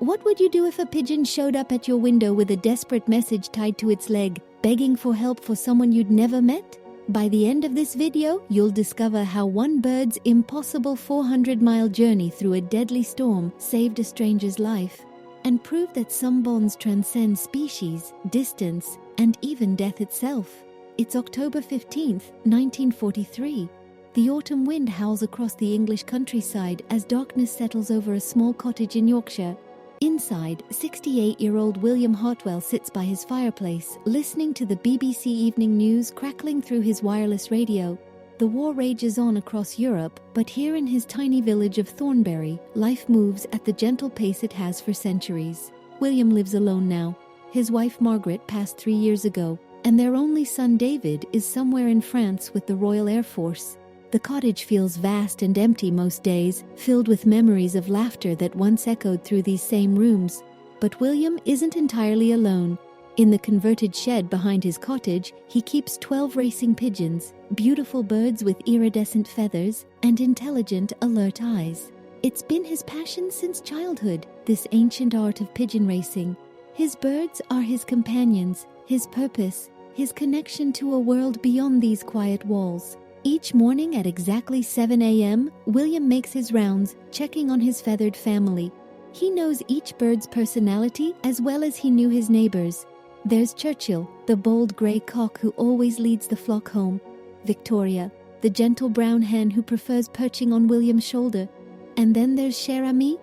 What would you do if a pigeon showed up at your window with a desperate message tied to its leg, begging for help for someone you'd never met? By the end of this video, you'll discover how one bird's impossible 400-mile journey through a deadly storm saved a stranger's life, and prove that some bonds transcend species, distance, and even death itself. It's October 15th, 1943. The autumn wind howls across the English countryside as darkness settles over a small cottage in Yorkshire. Inside, 68-year-old William Hartwell sits by his fireplace, listening to the BBC Evening News crackling through his wireless radio. The war rages on across Europe, but here in his tiny village of Thornbury, life moves at the gentle pace it has for centuries. William lives alone now. His wife Margaret passed 3 years ago, and their only son David is somewhere in France with the Royal Air Force. The cottage feels vast and empty most days, filled with memories of laughter that once echoed through these same rooms. But William isn't entirely alone. In the converted shed behind his cottage, he keeps 12 racing pigeons, beautiful birds with iridescent feathers and intelligent, alert eyes. It's been his passion since childhood, this ancient art of pigeon racing. His birds are his companions, his purpose, his connection to a world beyond these quiet walls. Each morning at exactly 7 a.m., William makes his rounds, checking on his feathered family. He knows each bird's personality as well as he knew his neighbors. There's Churchill, the bold grey cock who always leads the flock home. Victoria, the gentle brown hen who prefers perching on William's shoulder. And then there's Cher Ami,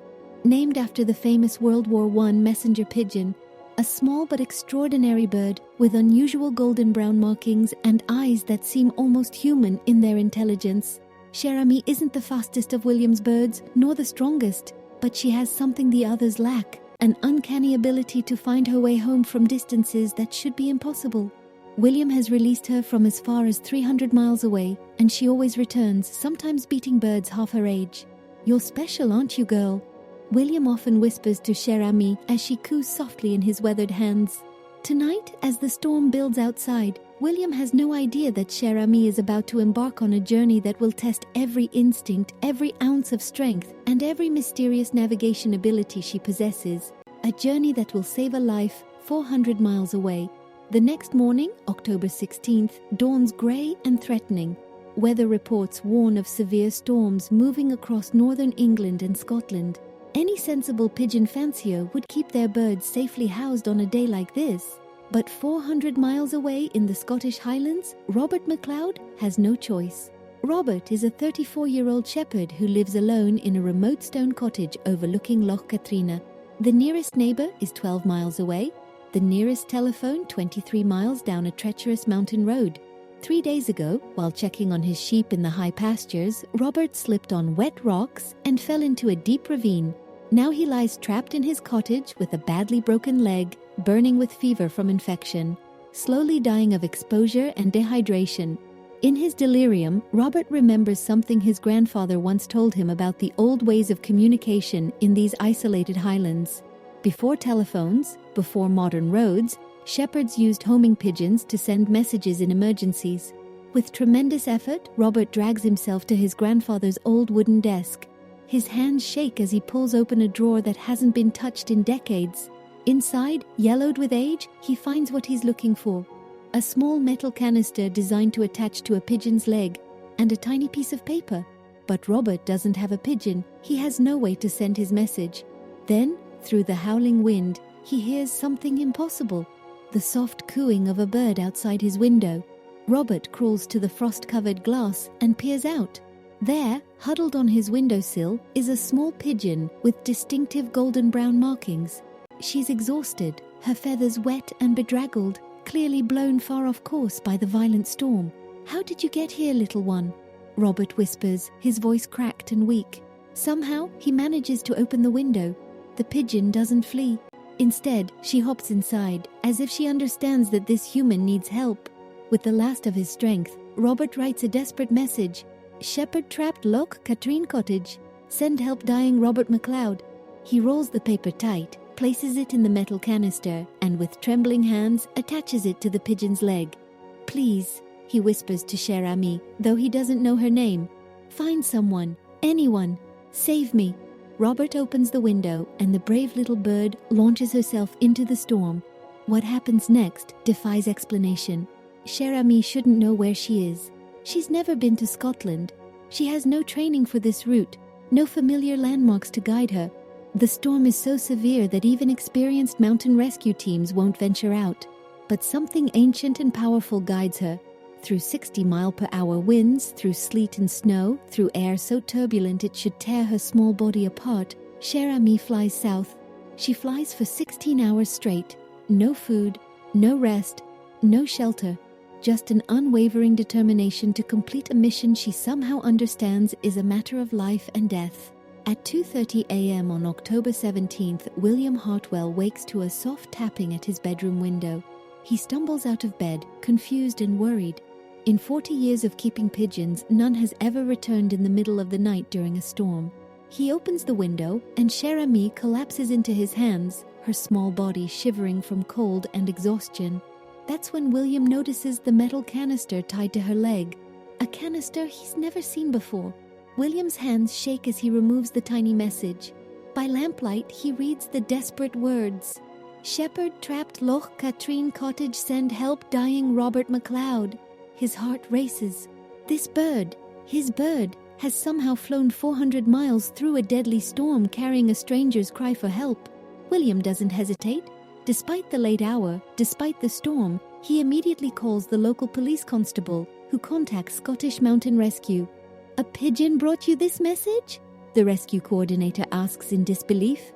named after the famous World War I messenger pigeon. A small but extraordinary bird with unusual golden brown markings and eyes that seem almost human in their intelligence. Cher Ami isn't the fastest of William's birds, nor the strongest, but she has something the others lack, an uncanny ability to find her way home from distances that should be impossible. William has released her from as far as 300 miles away, and she always returns, sometimes beating birds half her age. "You're special, aren't you, girl?" William often whispers to Cher Ami as she coos softly in his weathered hands. Tonight, as the storm builds outside, William has no idea that Cher Ami is about to embark on a journey that will test every instinct, every ounce of strength, and every mysterious navigation ability she possesses. A journey that will save a life 400 miles away. The next morning, October 16th, dawns grey and threatening. Weather reports warn of severe storms moving across northern England and Scotland. Any sensible pigeon fancier would keep their birds safely housed on a day like this. But 400 miles away in the Scottish Highlands, Robert MacLeod has no choice. Robert is a 34-year-old shepherd who lives alone in a remote stone cottage overlooking Loch Katrina. The nearest neighbour is 12 miles away, the nearest telephone 23 miles down a treacherous mountain road. 3 days ago, while checking on his sheep in the high pastures, Robert slipped on wet rocks and fell into a deep ravine. Now he lies trapped in his cottage with a badly broken leg, burning with fever from infection, slowly dying of exposure and dehydration. In his delirium, Robert remembers something his grandfather once told him about the old ways of communication in these isolated highlands. Before telephones, before modern roads, shepherds used homing pigeons to send messages in emergencies. With tremendous effort, Robert drags himself to his grandfather's old wooden desk. His hands shake as he pulls open a drawer that hasn't been touched in decades. Inside, yellowed with age, he finds what he's looking for. A small metal canister designed to attach to a pigeon's leg, and a tiny piece of paper. But Robert doesn't have a pigeon. He has no way to send his message. Then, through the howling wind, he hears something impossible. The soft cooing of a bird outside his window. Robert crawls to the frost-covered glass and peers out. There, huddled on his windowsill, is a small pigeon with distinctive golden-brown markings. She's exhausted, her feathers wet and bedraggled, clearly blown far off course by the violent storm. "How did you get here, little one?" Robert whispers, his voice cracked and weak. Somehow, he manages to open the window. The pigeon doesn't flee. Instead, she hops inside, as if she understands that this human needs help. With the last of his strength, Robert writes a desperate message. "Shepherd trapped Loch Katrine cottage. Send help dying Robert MacLeod." He rolls the paper tight, places it in the metal canister, and with trembling hands, attaches it to the pigeon's leg. "Please," he whispers to Cher Ami, though he doesn't know her name. "Find someone, anyone. Save me." Robert opens the window and the brave little bird launches herself into the storm. What happens next defies explanation. Cher Ami shouldn't know where she is. She's never been to Scotland. She has no training for this route, no familiar landmarks to guide her. The storm is so severe that even experienced mountain rescue teams won't venture out. But something ancient and powerful guides her. Through 60-mile-per-hour winds, through sleet and snow, through air so turbulent it should tear her small body apart, Cher Ami flies south. She flies for 16 hours straight. No food, no rest, no shelter. Just an unwavering determination to complete a mission she somehow understands is a matter of life and death. At 2:30 a.m. on October 17th, William Hartwell wakes to a soft tapping at his bedroom window. He stumbles out of bed, confused and worried. In 40 years of keeping pigeons, none has ever returned in the middle of the night during a storm. He opens the window, and Cher Ami collapses into his hands, her small body shivering from cold and exhaustion. That's when William notices the metal canister tied to her leg. A canister he's never seen before. William's hands shake as he removes the tiny message. By lamplight, he reads the desperate words. Shepherd trapped Loch Katrine Cottage, send help, dying Robert MacLeod. His heart races. This bird, his bird, has somehow flown 400 miles through a deadly storm carrying a stranger's cry for help. William doesn't hesitate. Despite the late hour, despite the storm, he immediately calls the local police constable, who contacts Scottish Mountain Rescue. A pigeon brought you this message? The rescue coordinator asks in disbelief.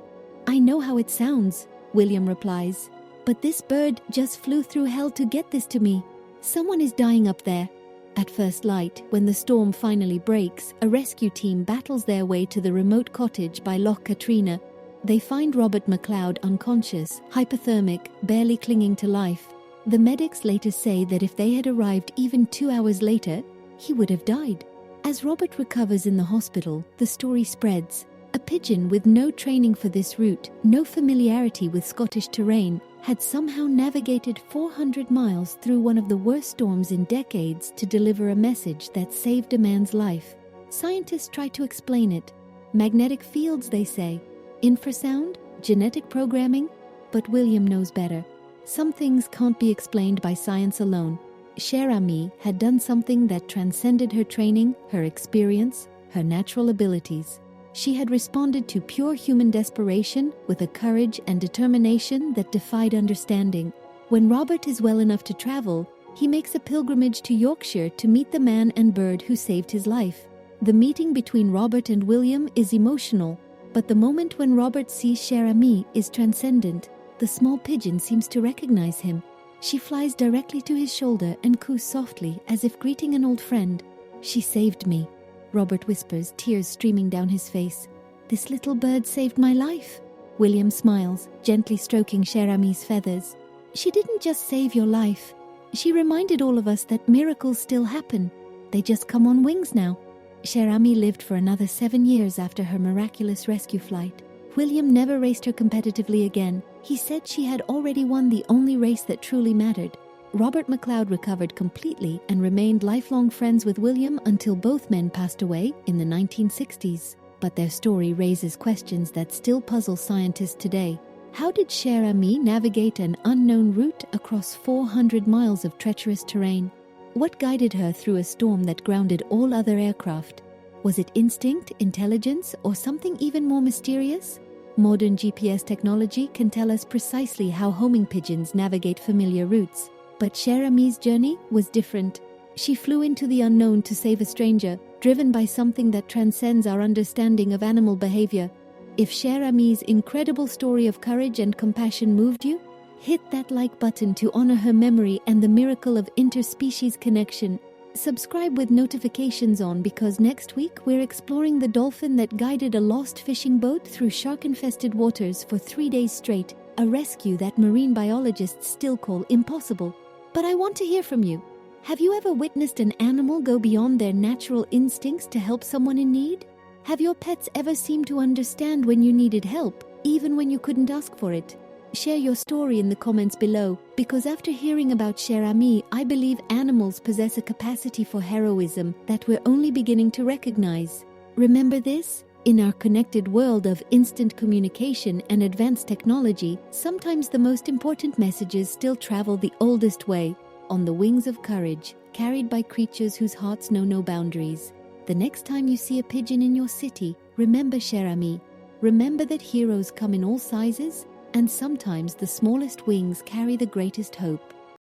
I know how it sounds, William replies. But this bird just flew through hell to get this to me. Someone is dying up there. At first light, when the storm finally breaks, a rescue team battles their way to the remote cottage by Loch Katrina. They find Robert MacLeod unconscious, hypothermic, barely clinging to life. The medics later say that if they had arrived even 2 hours later, he would have died. As Robert recovers in the hospital, the story spreads. A pigeon with no training for this route, no familiarity with Scottish terrain, had somehow navigated 400 miles through one of the worst storms in decades to deliver a message that saved a man's life. Scientists try to explain it. Magnetic fields, they say. Infrasound? Genetic programming? But William knows better. Some things can't be explained by science alone. Cher Ami had done something that transcended her training, her experience, her natural abilities. She had responded to pure human desperation with a courage and determination that defied understanding. When Robert is well enough to travel, he makes a pilgrimage to Yorkshire to meet the man and bird who saved his life. The meeting between Robert and William is emotional, but the moment when Robert sees Cher Ami is transcendent. The small pigeon seems to recognize him. She flies directly to his shoulder and coos softly as if greeting an old friend. She saved me, Robert whispers, tears streaming down his face. This little bird saved my life. William smiles, gently stroking Cher Ami's feathers. She didn't just save your life. She reminded all of us that miracles still happen. They just come on wings now. Cher Ami lived for another 7 years after her miraculous rescue flight. William never raced her competitively again. He said she had already won the only race that truly mattered. Robert MacLeod recovered completely and remained lifelong friends with William until both men passed away in the 1960s. But their story raises questions that still puzzle scientists today. How did Cher Ami navigate an unknown route across 400 miles of treacherous terrain? What guided her through a storm that grounded all other aircraft? Was it instinct, intelligence, or something even more mysterious? Modern GPS technology can tell us precisely how homing pigeons navigate familiar routes. But Cher Ami's journey was different. She flew into the unknown to save a stranger, driven by something that transcends our understanding of animal behavior. If Cher Ami's incredible story of courage and compassion moved you, hit that like button to honor her memory and the miracle of interspecies connection. Subscribe with notifications on because next week we're exploring the dolphin that guided a lost fishing boat through shark-infested waters for 3 days straight, a rescue that marine biologists still call impossible. But I want to hear from you. Have you ever witnessed an animal go beyond their natural instincts to help someone in need? Have your pets ever seemed to understand when you needed help, even when you couldn't ask for it? Share your story in the comments below, because after hearing about Cher Ami, I believe animals possess a capacity for heroism that we're only beginning to recognize. Remember this? In our connected world of instant communication and advanced technology, sometimes the most important messages still travel the oldest way, on the wings of courage, carried by creatures whose hearts know no boundaries. The next time you see a pigeon in your city, remember, cher ami, remember that heroes come in all sizes, and sometimes the smallest wings carry the greatest hope.